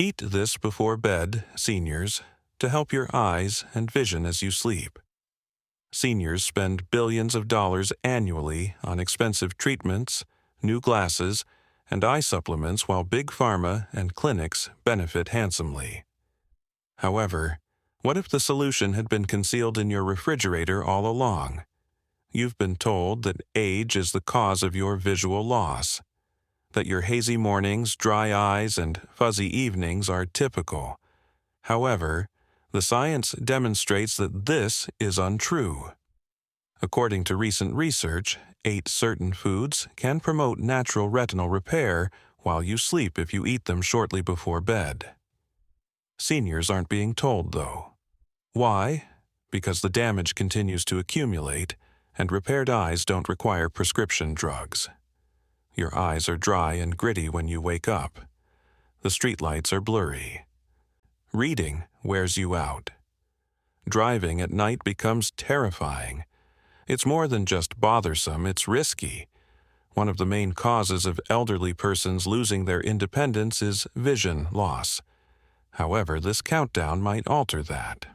Eat this before bed, seniors, to help your eyes and vision as you sleep. Seniors spend billions of dollars annually on expensive treatments, new glasses, and eye supplements while big pharma and clinics benefit handsomely. However, what if the solution had been concealed in your refrigerator all along? You've been told that age is the cause of your visual loss, that your hazy mornings, dry eyes, and fuzzy evenings are typical. However, the science demonstrates that this is untrue. According to recent research, 8 certain foods can promote natural retinal repair while you sleep if you eat them shortly before bed. Seniors aren't being told, though. Why? Because the damage continues to accumulate, and repaired eyes don't require prescription drugs. Your eyes are dry and gritty when you wake up. The streetlights are blurry. Reading wears you out. Driving at night becomes terrifying. It's more than just bothersome, it's risky. One of the main causes of elderly persons losing their independence is vision loss. However, this countdown might alter that.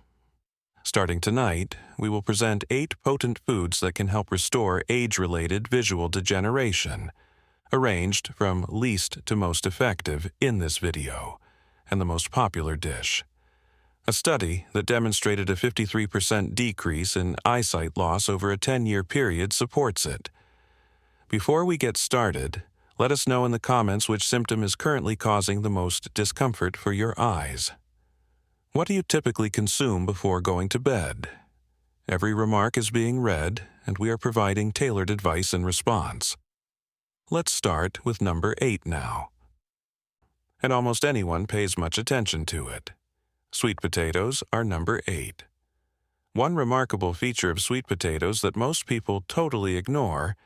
Starting tonight, we will present 8 potent foods that can help restore age-related visual degeneration, arranged from least to most effective in this video, and the most popular dish. A study that demonstrated a 53% decrease in eyesight loss over a 10-year period supports it. Before we get started, let us know in the comments which symptom is currently causing the most discomfort for your eyes. What do you typically consume before going to bed? Every remark is being read, and we are providing tailored advice in response. Let's start with number 8 now. And almost anyone pays much attention to it. Sweet potatoes are number 8. One remarkable feature of sweet potatoes that most people totally ignore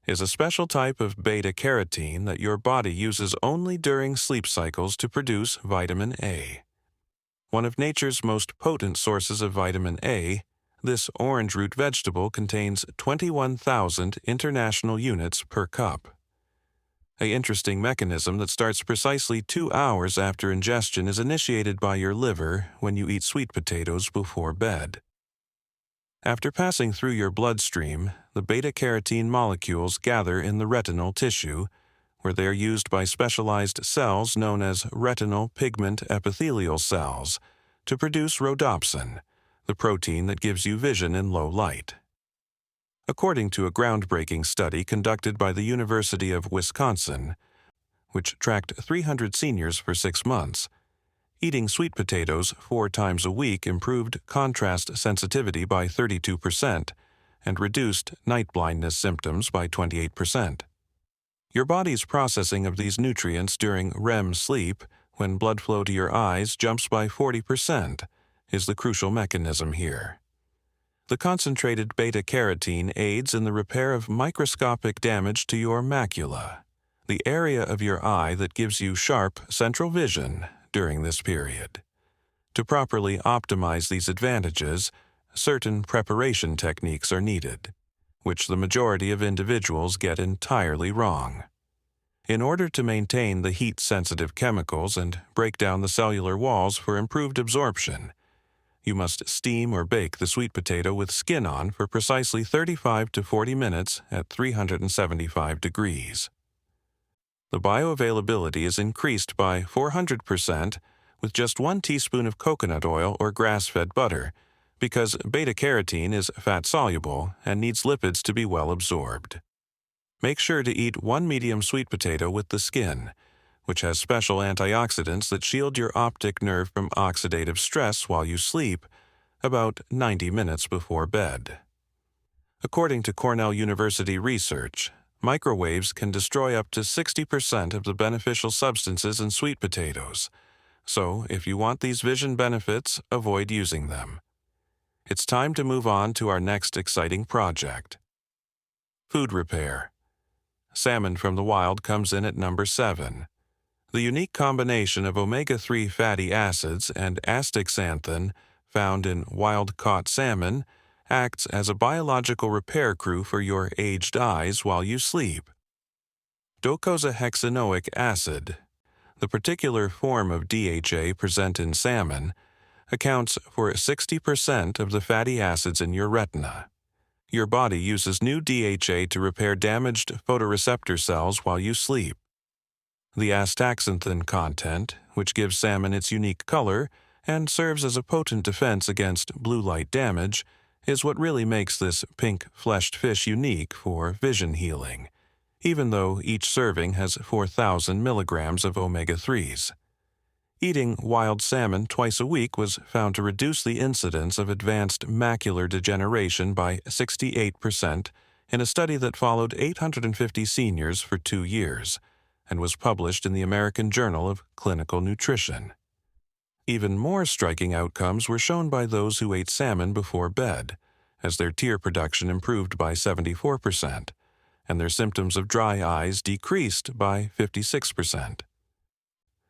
is a special type of beta-carotene that your body uses only during sleep cycles to produce vitamin A. One of nature's most potent sources of vitamin A, this orange root vegetable contains 21,000 international units per cup. An interesting mechanism that starts precisely 2 hours after ingestion is initiated by your liver when you eat sweet potatoes before bed. After passing through your bloodstream, the beta-carotene molecules gather in the retinal tissue, where they are used by specialized cells known as retinal pigment epithelial cells to produce rhodopsin, the protein that gives you vision in low light. According to a groundbreaking study conducted by the University of Wisconsin, which tracked 300 seniors for 6 months, eating sweet potatoes 4 times a week improved contrast sensitivity by 32% and reduced night blindness symptoms by 28%. Your body's processing of these nutrients during REM sleep, when blood flow to your eyes jumps by 40%, is the crucial mechanism here. The concentrated beta-carotene aids in the repair of microscopic damage to your macula, the area of your eye that gives you sharp central vision during this period. To properly optimize these advantages, certain preparation techniques are needed, which the majority of individuals get entirely wrong. In order to maintain the heat-sensitive chemicals and break down the cellular walls for improved absorption, you must steam or bake the sweet potato with skin on for precisely 35 to 40 minutes at 375 degrees. The bioavailability is increased by 400% with just 1 teaspoon of coconut oil or grass-fed butter, because beta-carotene is fat-soluble and needs lipids to be well absorbed. Make sure to eat 1 medium sweet potato with the skin, which has special antioxidants that shield your optic nerve from oxidative stress while you sleep, about 90 minutes before bed. According to Cornell University research, microwaves can destroy up to 60% of the beneficial substances in sweet potatoes, so if you want these vision benefits, avoid using them. It's time to move on to our next exciting project. Food repair. Salmon from the wild comes in at number 7. The unique combination of omega-3 fatty acids and astaxanthin found in wild-caught salmon acts as a biological repair crew for your aged eyes while you sleep. Docosahexaenoic acid, The particular form of DHA present in salmon accounts for 60% of the fatty acids in your retina. Your body uses new DHA to repair damaged photoreceptor cells while you sleep. The astaxanthin content, which gives salmon its unique color and serves as a potent defense against blue light damage, is what really makes this pink-fleshed fish unique for vision healing, even though each serving has 4,000 milligrams of omega-3s. Eating wild salmon twice a week was found to reduce the incidence of advanced macular degeneration by 68% in a study that followed 850 seniors for 2 years and was published in the American Journal of Clinical Nutrition. Even more striking outcomes were shown by those who ate salmon before bed, as their tear production improved by 74%, and their symptoms of dry eyes decreased by 56%.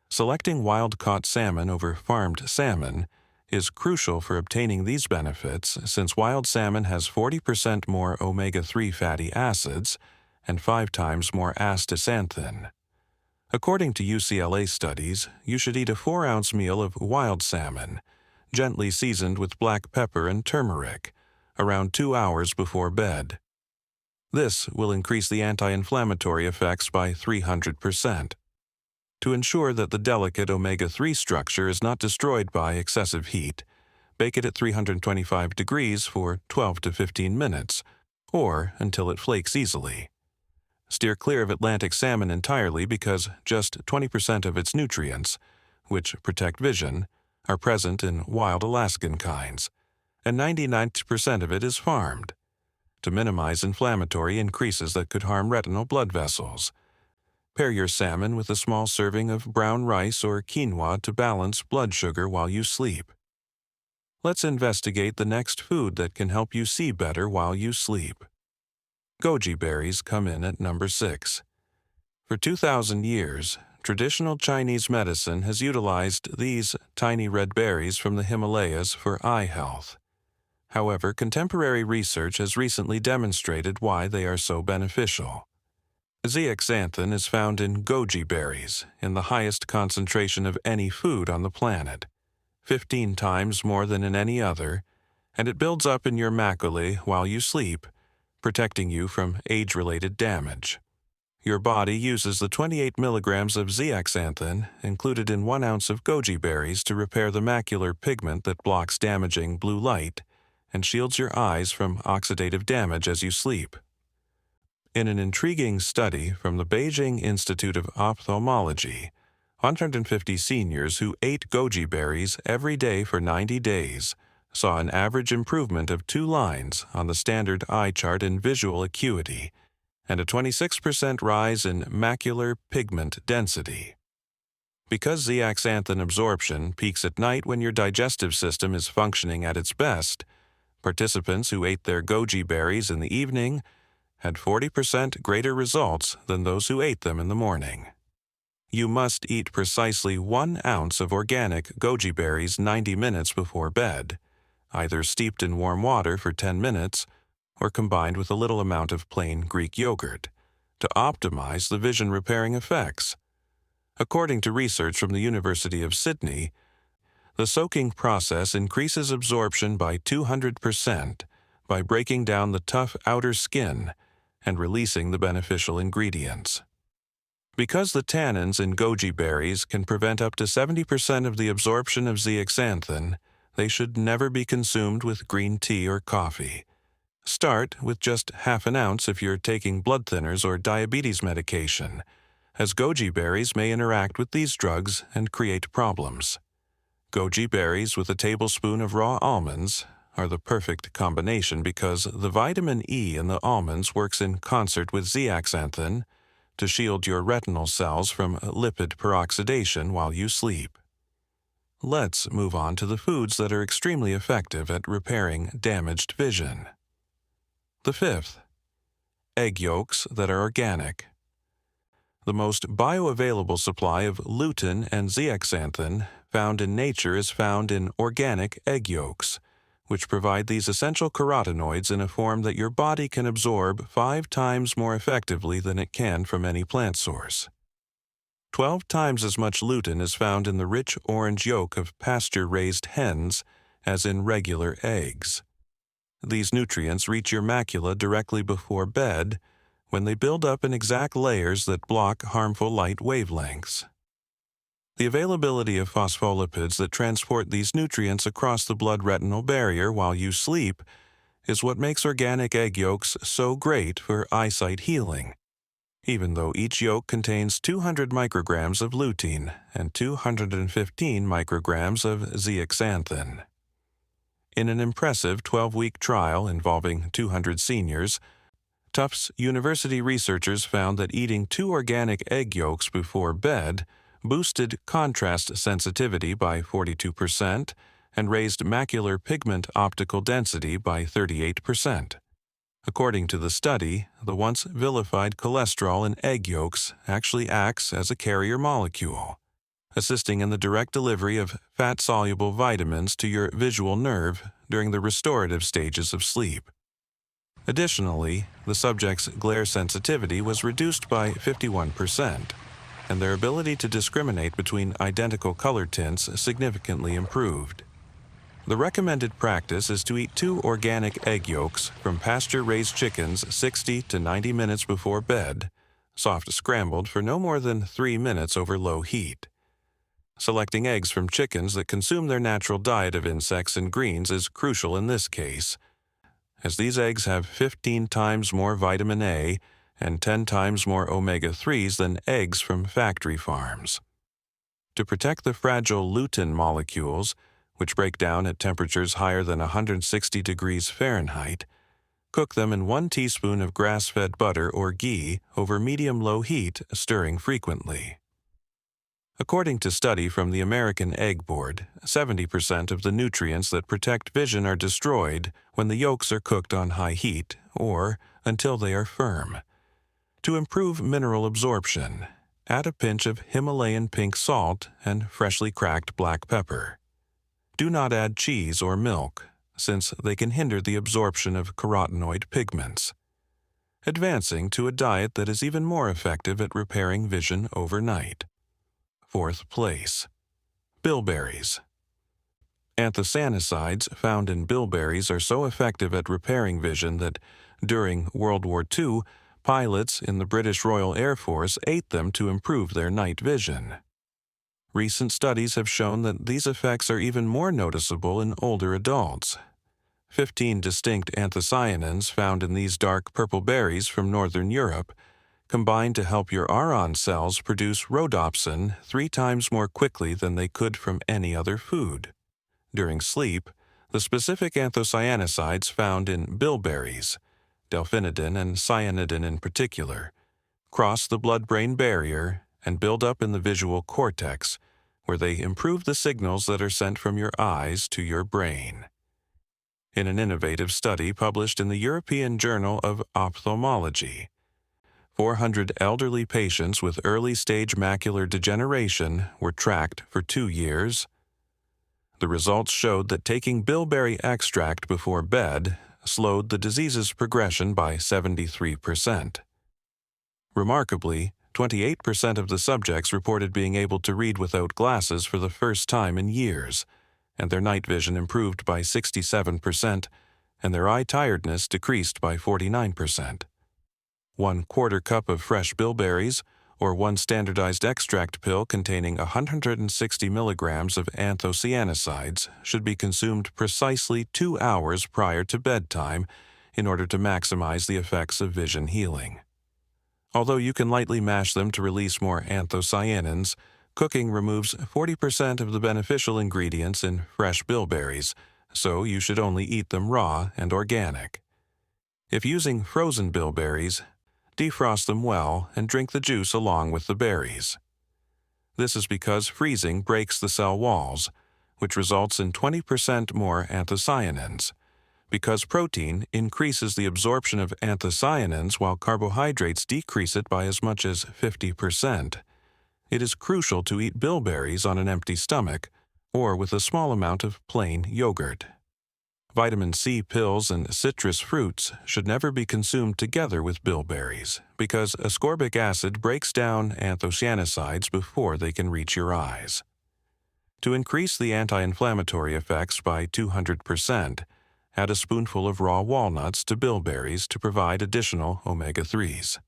Selecting wild-caught salmon over farmed salmon is crucial for obtaining these benefits, since wild salmon has 40% more omega-3 fatty acids and 5 times more astaxanthin. According to UCLA studies, you should eat a 4-ounce meal of wild salmon, gently seasoned with black pepper and turmeric, around 2 hours before bed. This will increase the anti-inflammatory effects by 300%. To ensure that the delicate omega-3 structure is not destroyed by excessive heat, bake it at 325 degrees for 12 to 15 minutes, or until it flakes easily. Steer clear of Atlantic salmon entirely because just 20% of its nutrients, which protect vision, are present in wild Alaskan kinds, and 99% of it is farmed. To minimize inflammatory increases that could harm retinal blood vessels, pair your salmon with a small serving of brown rice or quinoa to balance blood sugar while you sleep. Let's investigate the next food that can help you see better while you sleep. Goji berries come in at number 6. For 2,000 years, traditional Chinese medicine has utilized these tiny red berries from the Himalayas for eye health. However, contemporary research has recently demonstrated why they are so beneficial. Zeaxanthin is found in goji berries, in the highest concentration of any food on the planet, 15 times more than in any other, and it builds up in your maculae while you sleep, protecting you from age-related damage. Your body uses the 28 milligrams of zeaxanthin included in 1 ounce of goji berries to repair the macular pigment that blocks damaging blue light and shields your eyes from oxidative damage as you sleep. In an intriguing study from the Beijing Institute of Ophthalmology, 150 seniors who ate goji berries every day for 90 days saw an average improvement of 2 lines on the standard eye chart in visual acuity and a 26% rise in macular pigment density. Because zeaxanthin absorption peaks at night when your digestive system is functioning at its best, participants who ate their goji berries in the evening had 40% greater results than those who ate them in the morning. You must eat precisely 1 ounce of organic goji berries 90 minutes before bed, either steeped in warm water for 10 minutes or combined with a little amount of plain Greek yogurt, to optimize the vision-repairing effects. According to research from the University of Sydney, the soaking process increases absorption by 200% by breaking down the tough outer skin and releasing the beneficial ingredients. Because the tannins in goji berries can prevent up to 70% of the absorption of zeaxanthin, they should never be consumed with green tea or coffee. Start with just half an ounce if you're taking blood thinners or diabetes medication, as goji berries may interact with these drugs and create problems. Goji berries with a tablespoon of raw almonds are the perfect combination because the vitamin E in the almonds works in concert with zeaxanthin to shield your retinal cells from lipid peroxidation while you sleep. Let's move on to the foods that are extremely effective at repairing damaged vision. The 5th, egg yolks that are organic. The most bioavailable supply of lutein and zeaxanthin found in nature is found in organic egg yolks, which provide these essential carotenoids in a form that your body can absorb 5 times more effectively than it can from any plant source. 12 times as much lutein is found in the rich orange yolk of pasture-raised hens as in regular eggs. These nutrients reach your macula directly before bed when they build up in exact layers that block harmful light wavelengths. The availability of phospholipids that transport these nutrients across the blood-retinal barrier while you sleep is what makes organic egg yolks so great for eyesight healing, even though each yolk contains 200 micrograms of lutein and 215 micrograms of zeaxanthin. In an impressive 12-week trial involving 200 seniors, Tufts University researchers found that eating 2 organic egg yolks before bed boosted contrast sensitivity by 42% and raised macular pigment optical density by 38%. According to the study, the once vilified cholesterol in egg yolks actually acts as a carrier molecule, assisting in the direct delivery of fat-soluble vitamins to your visual nerve during the restorative stages of sleep. Additionally, the subjects' glare sensitivity was reduced by 51%, and their ability to discriminate between identical color tints significantly improved. The recommended practice is to eat 2 organic egg yolks from pasture-raised chickens 60 to 90 minutes before bed, soft-scrambled for no more than 3 minutes over low heat. Selecting eggs from chickens that consume their natural diet of insects and greens is crucial in this case, as these eggs have 15 times more vitamin A and 10 times more omega-3s than eggs from factory farms. To protect the fragile lutein molecules, which break down at temperatures higher than 160 degrees Fahrenheit, cook them in 1 teaspoon of grass-fed butter or ghee over medium-low heat, stirring frequently. According to study from the American Egg Board, 70% of the nutrients that protect vision are destroyed when the yolks are cooked on high heat or until they are firm. To improve mineral absorption, add a pinch of Himalayan pink salt and freshly cracked black pepper. Do not add cheese or milk, since they can hinder the absorption of carotenoid pigments. Advancing to a diet that is even more effective at repairing vision overnight. 4th place. Bilberries. Anthocyanins found in bilberries are so effective at repairing vision that during World War II, pilots in the British Royal Air Force ate them to improve their night vision. Recent studies have shown that these effects are even more noticeable in older adults. 15 distinct anthocyanins found in these dark purple berries from Northern Europe combine to help your iron cells produce rhodopsin 3 times more quickly than they could from any other food. During sleep, the specific anthocyanins found in bilberries, delphinidin and cyanidin in particular, cross the blood-brain barrier and build up in the visual cortex, where they improve the signals that are sent from your eyes to your brain. In an innovative study published in the European Journal of Ophthalmology, 400 elderly patients with early-stage macular degeneration were tracked for 2 years. The results showed that taking bilberry extract before bed slowed the disease's progression by 73%. Remarkably, 28% of the subjects reported being able to read without glasses for the first time in years, and their night vision improved by 67%, and their eye tiredness decreased by 49%. 1/4 cup of fresh bilberries, or 1 standardized extract pill containing 160 milligrams of anthocyanins, should be consumed precisely 2 hours prior to bedtime in order to maximize the effects of vision healing. Although you can lightly mash them to release more anthocyanins, cooking removes 40% of the beneficial ingredients in fresh bilberries, so you should only eat them raw and organic. If using frozen bilberries, defrost them well and drink the juice along with the berries. This is because freezing breaks the cell walls, which results in 20% more anthocyanins. Because protein increases the absorption of anthocyanins while carbohydrates decrease it by as much as 50%, it is crucial to eat bilberries on an empty stomach or with a small amount of plain yogurt. Vitamin C pills and citrus fruits should never be consumed together with bilberries because ascorbic acid breaks down anthocyanins before they can reach your eyes. To increase the anti-inflammatory effects by 200%, add a spoonful of raw walnuts to bilberries to provide additional omega-3s.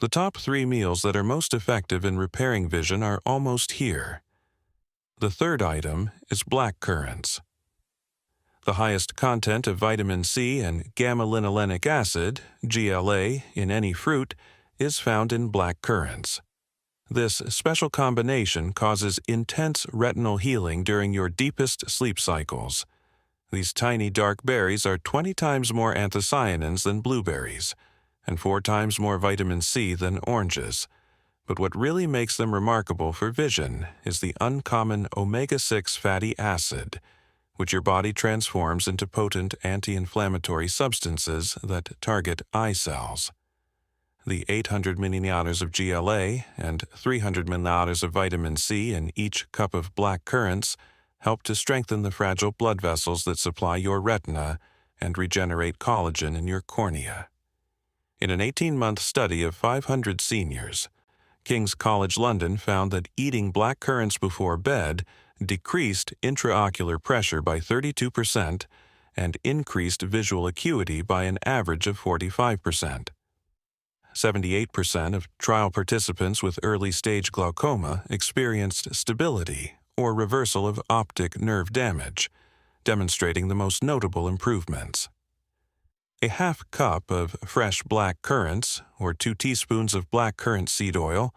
The top 3 meals that are most effective in repairing vision are almost here. The third item is black currants. The highest content of vitamin C and gamma-linolenic acid, GLA, in any fruit is found in black currants. This special combination causes intense retinal healing during your deepest sleep cycles. These tiny dark berries are 20 times more anthocyanins than blueberries, and 4 times more vitamin C than oranges. But what really makes them remarkable for vision is the uncommon omega-6 fatty acid, which your body transforms into potent anti-inflammatory substances that target eye cells. The 800 milliliters of GLA and 300 milliliters of vitamin C in each cup of black currants help to strengthen the fragile blood vessels that supply your retina and regenerate collagen in your cornea. In an 18-month study of 500 seniors, King's College London found that eating black currants before bed decreased intraocular pressure by 32% and increased visual acuity by an average of 45%. 78% of trial participants with early-stage glaucoma experienced stability or reversal of optic nerve damage, demonstrating the most notable improvements. A half cup of fresh black currants, or 2 teaspoons of black currant seed oil,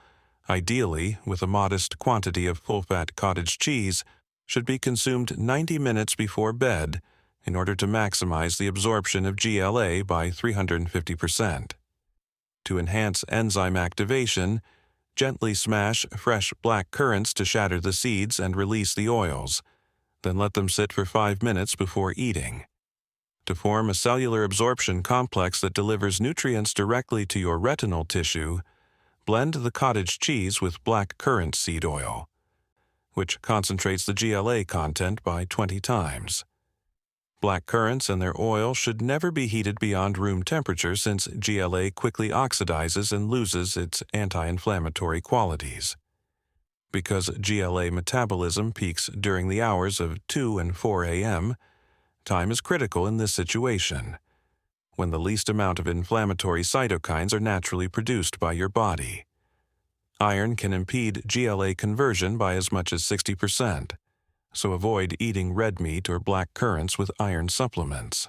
ideally with a modest quantity of full-fat cottage cheese, should be consumed 90 minutes before bed in order to maximize the absorption of GLA by 350%. To enhance enzyme activation, gently smash fresh black currants to shatter the seeds and release the oils, then let them sit for 5 minutes before eating. To form a cellular absorption complex that delivers nutrients directly to your retinal tissue, blend the cottage cheese with black currant seed oil, which concentrates the GLA content by 20 times. Black currants and their oil should never be heated beyond room temperature since GLA quickly oxidizes and loses its anti-inflammatory qualities. Because GLA metabolism peaks during the hours of 2 and 4 a.m., time is critical in this situation, when the least amount of inflammatory cytokines are naturally produced by your body. Iron can impede GLA conversion by as much as 60%. So avoid eating red meat or black currants with iron supplements.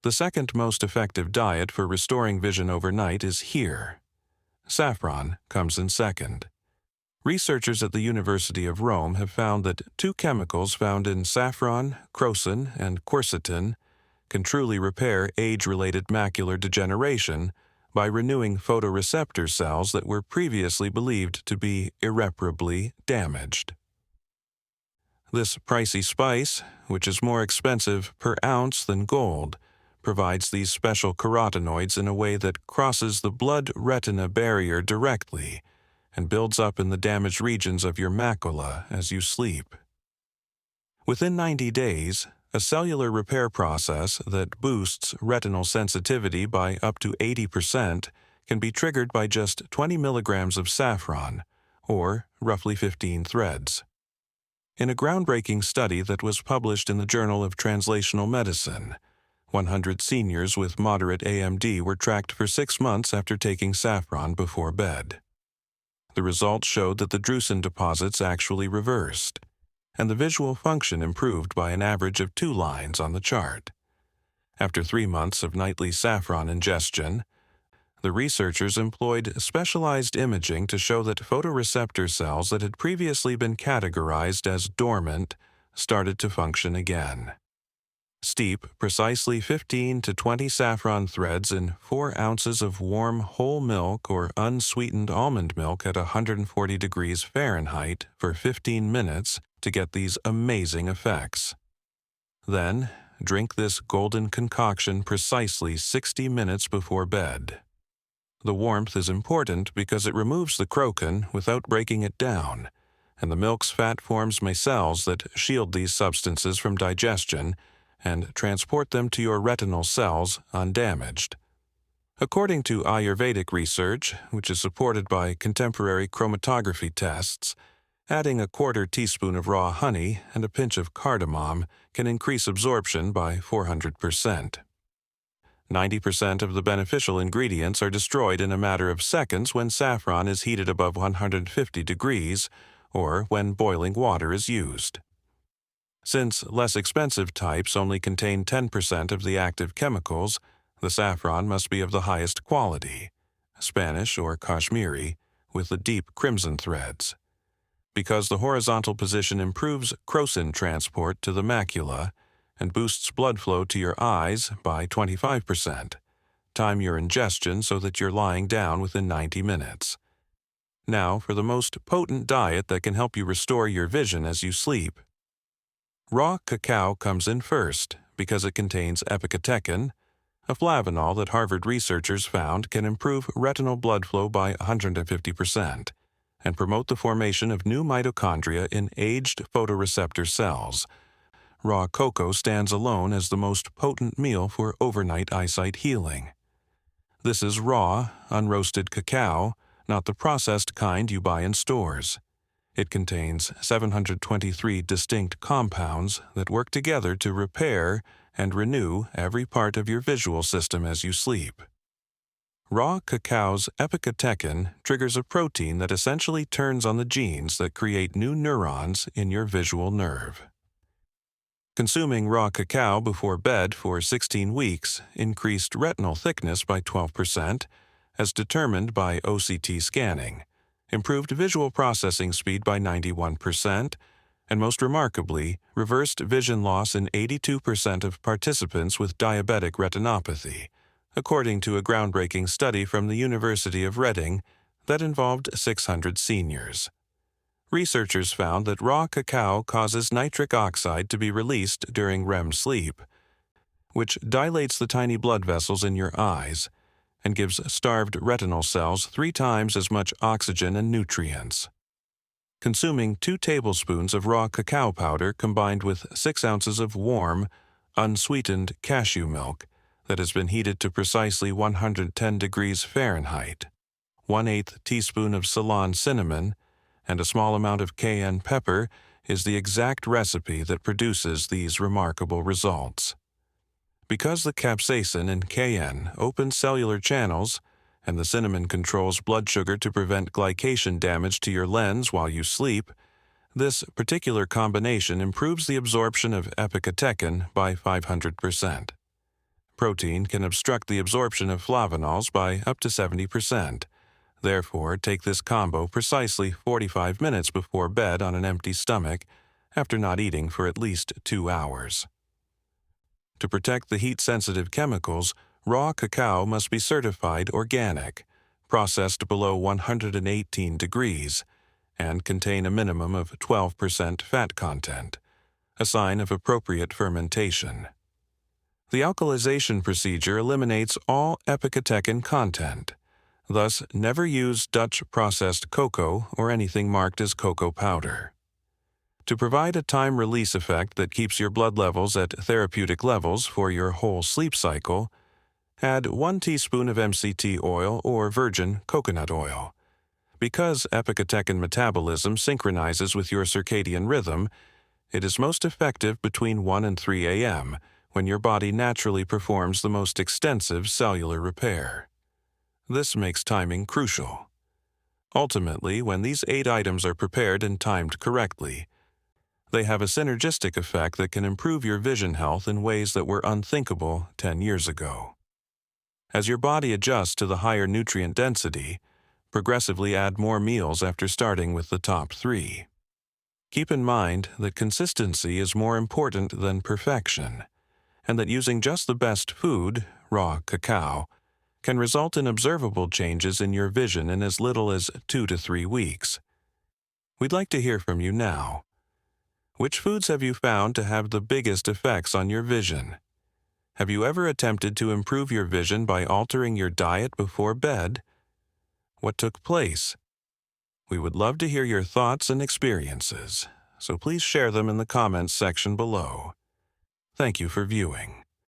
The second most effective diet for restoring vision overnight is here. Saffron comes in second. Researchers at the University of Rome have found that 2 chemicals found in saffron, crocin, and quercetin can truly repair age-related macular degeneration by renewing photoreceptor cells that were previously believed to be irreparably damaged. This pricey spice, which is more expensive per ounce than gold, provides these special carotenoids in a way that crosses the blood-retina barrier directly and builds up in the damaged regions of your macula as you sleep. Within 90 days, a cellular repair process that boosts retinal sensitivity by up to 80% can be triggered by just 20 milligrams of saffron, or roughly 15 threads. In a groundbreaking study that was published in the Journal of Translational Medicine, 100 seniors with moderate AMD were tracked for 6 months after taking saffron before bed. The results showed that the drusen deposits actually reversed, and the visual function improved by an average of 2 lines on the chart. After 3 months of nightly saffron ingestion, the researchers employed specialized imaging to show that photoreceptor cells that had previously been categorized as dormant started to function again. Steep precisely 15 to 20 saffron threads in 4 ounces of warm whole milk or unsweetened almond milk at 140 degrees Fahrenheit for 15 minutes to get these amazing effects. Then, drink this golden concoction precisely 60 minutes before bed. The warmth is important because it removes the crocin without breaking it down, and the milk's fat forms micelles that shield these substances from digestion and transport them to your retinal cells undamaged. According to Ayurvedic research, which is supported by contemporary chromatography tests, adding a quarter teaspoon of raw honey and a pinch of cardamom can increase absorption by 400%. 90% of the beneficial ingredients are destroyed in a matter of seconds when saffron is heated above 150 degrees or when boiling water is used. Since less expensive types only contain 10% of the active chemicals, the saffron must be of the highest quality, Spanish or Kashmiri, with the deep crimson threads. Because the horizontal position improves crocin transport to the macula and boosts blood flow to your eyes by 25%. Time your ingestion so that you're lying down within 90 minutes. Now for the most potent diet that can help you restore your vision as you sleep. Raw cacao comes in first because it contains epicatechin, a flavanol that Harvard researchers found can improve retinal blood flow by 150% and promote the formation of new mitochondria in aged photoreceptor cells. Raw cocoa stands alone as the most potent meal for overnight eyesight healing. This is raw, unroasted cacao, not the processed kind you buy in stores. It contains 723 distinct compounds that work together to repair and renew every part of your visual system as you sleep. Raw cacao's epicatechin triggers a protein that essentially turns on the genes that create new neurons in your visual nerve. Consuming raw cacao before bed for 16 weeks increased retinal thickness by 12%, as determined by OCT scanning, improved visual processing speed by 91%, and most remarkably, reversed vision loss in 82% of participants with diabetic retinopathy, according to a groundbreaking study from the University of Reading that involved 600 seniors. Researchers found that raw cacao causes nitric oxide to be released during REM sleep, which dilates the tiny blood vessels in your eyes and gives starved retinal cells 3 times as much oxygen and nutrients. Consuming 2 tablespoons of raw cacao powder combined with 6 ounces of warm, unsweetened cashew milk that has been heated to precisely 110 degrees Fahrenheit, 1/8 teaspoon of Ceylon cinnamon, and a small amount of cayenne pepper is the exact recipe that produces these remarkable results. Because the capsaicin in cayenne opens cellular channels, and the cinnamon controls blood sugar to prevent glycation damage to your lens while you sleep, this particular combination improves the absorption of epicatechin by 500%. Protein can obstruct the absorption of flavanols by up to 70%. Therefore, take this combo precisely 45 minutes before bed on an empty stomach after not eating for at least 2 hours. To protect the heat-sensitive chemicals, raw cacao must be certified organic, processed below 118 degrees, and contain a minimum of 12% fat content, a sign of appropriate fermentation. The alkalization procedure eliminates all epicatechin content. Thus, never use Dutch processed cocoa or anything marked as cocoa powder. To provide a time release effect that keeps your blood levels at therapeutic levels for your whole sleep cycle, add 1 teaspoon of MCT oil or virgin coconut oil. Because epicatechin metabolism synchronizes with your circadian rhythm, it is most effective between 1 and 3 a.m., when your body naturally performs the most extensive cellular repair. This makes timing crucial. Ultimately, when these 8 items are prepared and timed correctly, they have a synergistic effect that can improve your vision health in ways that were unthinkable 10 years ago. As your body adjusts to the higher nutrient density, progressively add more meals after starting with the top 3. Keep in mind that consistency is more important than perfection, and that using just the best food, raw cacao, can result in observable changes in your vision in as little as 2 to 3 weeks. We'd like to hear from you now. Which foods have you found to have the biggest effects on your vision? Have you ever attempted to improve your vision by altering your diet before bed? What took place? We would love to hear your thoughts and experiences, so please share them in the comments section below. Thank you for viewing.